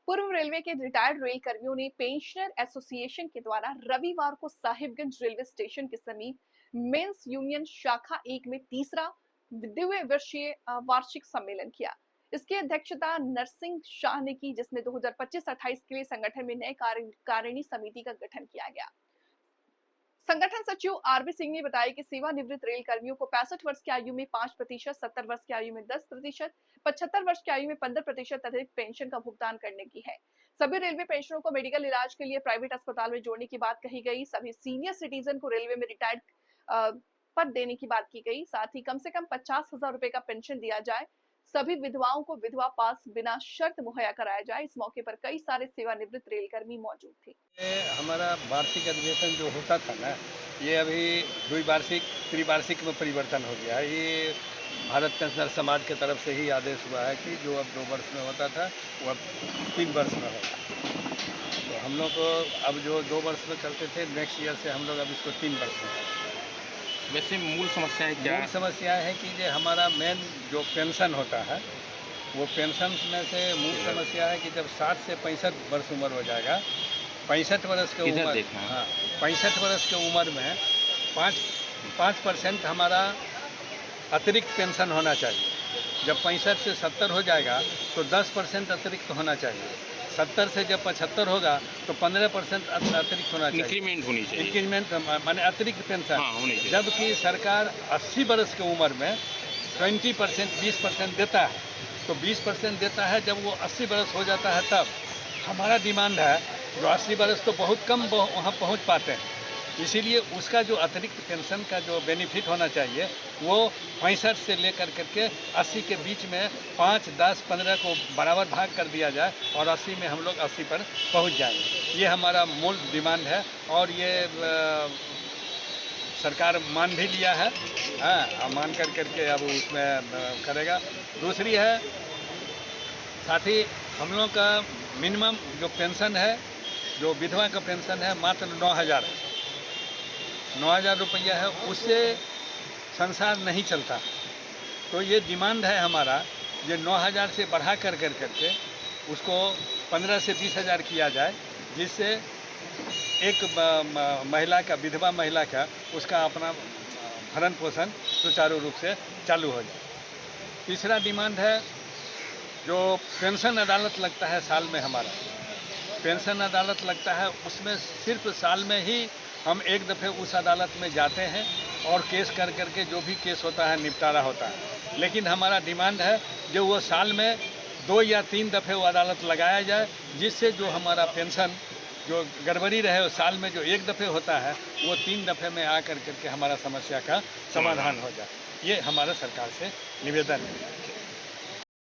पूर्व रेलवे के retired rail कर्मियों ने पेंशनर एसोसिएशन के द्वारा रविवार को साहिबगंज रेलवे स्टेशन के समीप मेंस यूनियन शाखा एक में तीसरा द्विवर्षीय वार्षिक सम्मेलन किया। इसकी अध्यक्षता नरसिंह शाह ने की, जिसमें 2025-28 के लिए संगठन में नए कार्यकारिणी समिति का गठन किया गया। संगठन सचिव आरबी सिंह ने बताया कि सेवानिवृत्त रेल कर्मियों को 65 वर्ष की आयु में 5%, 70 वर्ष की आयु में 10%, 75 वर्ष की आयु में 15% अतिरिक्त पेंशन का भुगतान करने की है। सभी रेलवे पेंशनरों को मेडिकल इलाज के लिए प्राइवेट अस्पताल में जोड़ने की बात कही गई। सभी सीनियर सिटीजन को रेलवे में रिटायर्ड पद देने की बात की गई। साथ ही कम से कम 50,000 रुपए का पेंशन दिया जाए। सभी विधवाओं को विधवा पास बिना शर्त मुहैया कराया जाए। इस मौके पर कई सारे सेवानिवृत्त रेलकर्मी मौजूद थे। ये हमारा वार्षिक अधिवेशन जो होता था ना, ये अभी द्विवार्षिक त्रिवार्षिक में परिवर्तन हो गया है। ये भारत पेंशनर समाज की तरफ से ही आदेश हुआ है कि जो अब 2 वर्ष में होता था वो अब 3 वर्ष में होगा। तो हम लोग को अब जो 2 वर्ष में करते थे, नेक्स्ट ईयर से हम लोग अब इसको 3 वर्ष में करेंगे। वैसे मूल समस्याएं क्या मूल है? समस्या है कि जो हमारा मेन जो पेंशन होता है, वो पेंशन में से मूल समस्या है कि जब 60 से 65 वर्ष उम्र हो जाएगा, 65 वर्ष के इधर उम्र, देखना है। हाँ, 65 वर्ष की उम्र में 5% हमारा अतिरिक्त पेंशन होना चाहिए। जब 65 से 70 हो जाएगा तो 10% अतिरिक्त होना चाहिए। 70 से जब 75 होगा तो 15% अतिरिक्त होना चाहिए। इंक्रीमेंट होनी चाहिए। इंक्रीमेंट माने अतिरिक्त पेंशन। हाँ, होनी चाहिए। जबकि सरकार 80 वर्ष की उम्र में 20%, 20% देता है। तो 20% देता है जब वो 80 वर्ष हो जाता है तब। हमारा डिमांड है जो 80 वर्ष तो बहुत कम वहाँ पहुँच पाते हैं, इसीलिए उसका जो अतिरिक्त पेंशन का जो बेनिफिट होना चाहिए वो 65 से लेकर करके 80 के बीच में 5, 10, 15 को बराबर भाग कर दिया जाए और 80 में हम लोग 80 पर पहुंच जाएंगे। ये हमारा मूल डिमांड है और ये सरकार मान भी लिया है। हाँ, मान करके अब उसमें करेगा। दूसरी है, साथ ही हम लोग का मिनिमम जो पेंशन है, जो विधवा का पेंशन है, मात्र 9,000 है। 9,000 रुपया है, उससे संसार नहीं चलता। तो ये डिमांड है हमारा, ये 9,000 से बढ़ा करके उसको 15 से 20,000 किया जाए, जिससे एक महिला का, विधवा महिला का, उसका अपना भरण पोषण सुचारू रूप से चालू हो जाए। तीसरा डिमांड है, जो पेंशन अदालत लगता है साल में, हमारा पेंशन अदालत लगता है, उसमें सिर्फ साल में ही हम एक दफ़े उस अदालत में जाते हैं और केस करके जो भी केस होता है निपटारा होता है। लेकिन हमारा डिमांड है जो वो साल में 2 या 3 दफ़े वो अदालत लगाया जाए, जिससे जो हमारा पेंशन जो गड़बड़ी रहे वो साल में जो एक दफ़े होता है वो 3 दफ़े में करके हमारा समस्या का समाधान हो जाए। ये हमारा सरकार से निवेदन है।